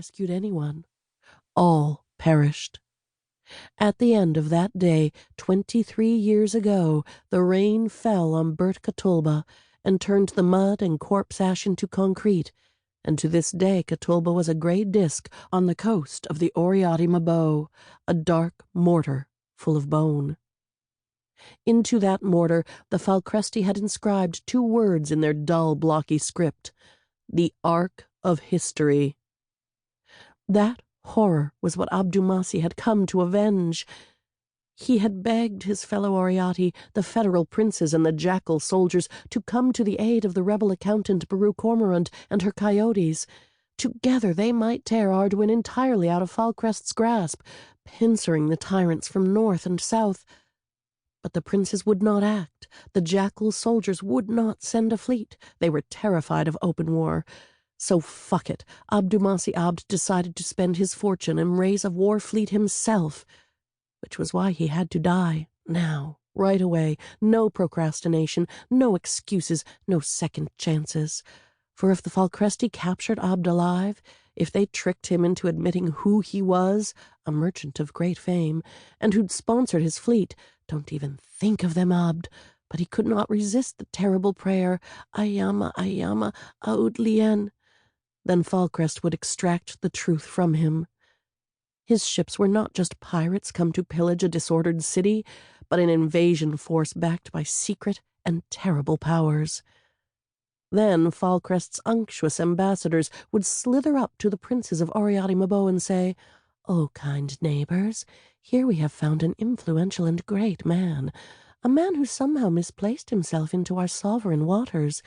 rescued anyone. All perished. At the end of that day, 23 years ago, the rain fell on Bert Catulba and turned the mud and corpse ash into concrete, and to this day Catulba was a grey disk on the coast of the Oriati Mabo, a dark mortar full of bone. Into that mortar the Falcresti had inscribed 2 words in their dull, blocky script: the Ark of History. That horror was what Abdumasi had come to avenge. He had begged his fellow Oriati, the federal princes and the jackal soldiers, to come to the aid of the rebel accountant Baru Cormorant and her coyotes. Together they might tear Arduin entirely out of Falcrest's grasp, pincering the tyrants from north and south. But the princes would not act. The jackal soldiers would not send a fleet. They were terrified of open war. So fuck it. Abdumasi Abd decided to spend his fortune and raise a war fleet himself, which was why he had to die, now, right away. No procrastination, no excuses, no second chances. For if the Falcresti captured Abd alive, if they tricked him into admitting who he was, a merchant of great fame, and who'd sponsored his fleet, don't even think of them, Abd. But he could not resist the terrible prayer, Ayama, Ayama, Audlien. Then Falcrest would extract the truth from him. His ships were not just pirates come to pillage a disordered city, but an invasion force backed by secret and terrible powers. Then Falcrest's unctuous ambassadors would slither up to the princes of Oriati Mabo and say, "O kind neighbors, here we have found an influential and great man, a man who somehow misplaced himself into our sovereign waters.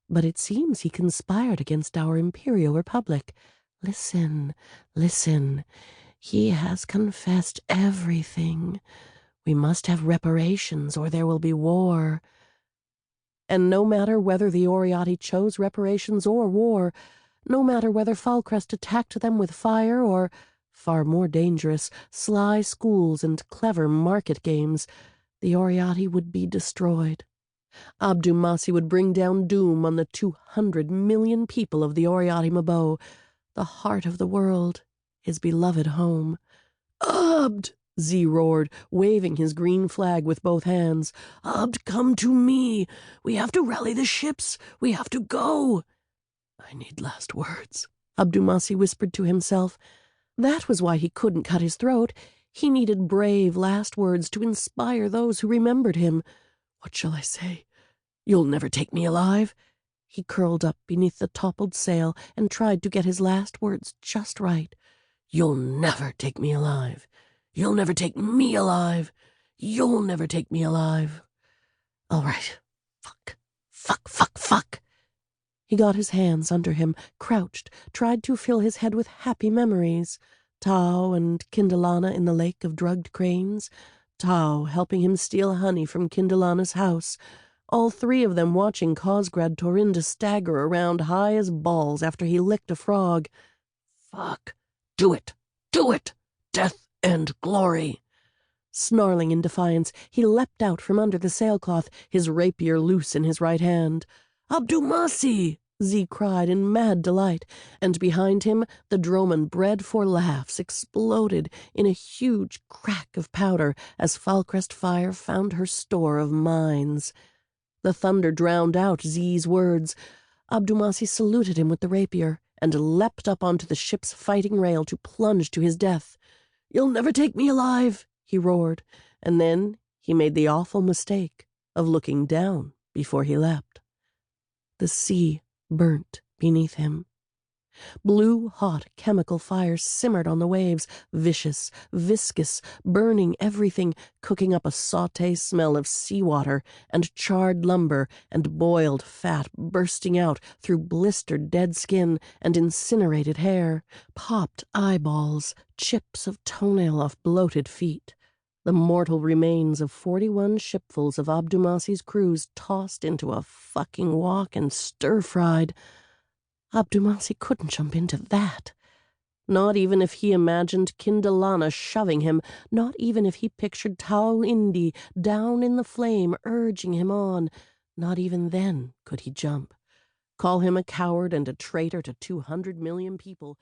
But it seems he conspired against our imperial republic. Listen, listen. He has confessed everything. We must have reparations, or there will be war." And no matter whether the Oriati chose reparations or war, no matter whether Falcrest attacked them with fire or, far more dangerous, sly schools and clever market games, the Oriati would be destroyed. Abdumasi would bring down doom on the 200 million people of the Oriati Mabo, the heart of the world, his beloved home. "Abd!" Z roared, waving his green flag with both hands. "Abd, come to me! We have to rally the ships! We have to go!" "I need last words," Abdumasi whispered to himself. That was why he couldn't cut his throat. He needed brave last words to inspire those who remembered him. "What shall I say? You'll never take me alive?" He curled up beneath the toppled sail and tried to get his last words just right. "You'll never take me alive. You'll never take me alive. You'll never take me alive. All right. Fuck. Fuck, fuck, fuck." He got his hands under him, crouched, tried to fill his head with happy memories. Tao and Kindalana in the lake of drugged cranes. Tao helping him steal honey from Kindalana's house. All 3 of them watching Cosgrad Torinda stagger around high as balls after he licked a frog. Fuck. Do it. Do it. Death and glory. Snarling in defiance, he leapt out from under the sailcloth, his rapier loose in his right hand. "Abdumasi!" Z cried in mad delight, and behind him the droman bred for laughs exploded in a huge crack of powder as Falcrest Fire found her store of mines. The thunder drowned out Z's words. Abdumasi saluted him with the rapier and leapt up onto the ship's fighting rail to plunge to his death. "You'll never take me alive," he roared, and then he made the awful mistake of looking down before he leapt. The sea burnt beneath him. Blue, hot chemical fire simmered on the waves, vicious, viscous, burning everything, cooking up a sauté smell of seawater and charred lumber and boiled fat bursting out through blistered dead skin and incinerated hair, popped eyeballs, chips of toenail off bloated feet. The mortal remains of 41 shipfuls of Abdumasi's crews tossed into a fucking wok and stir-fried. Abdumasi couldn't jump into that. Not even if he imagined Kindalana shoving him, not even if he pictured Tau Indi down in the flame urging him on, not even then could he jump. Call him a coward and a traitor to 200 million people.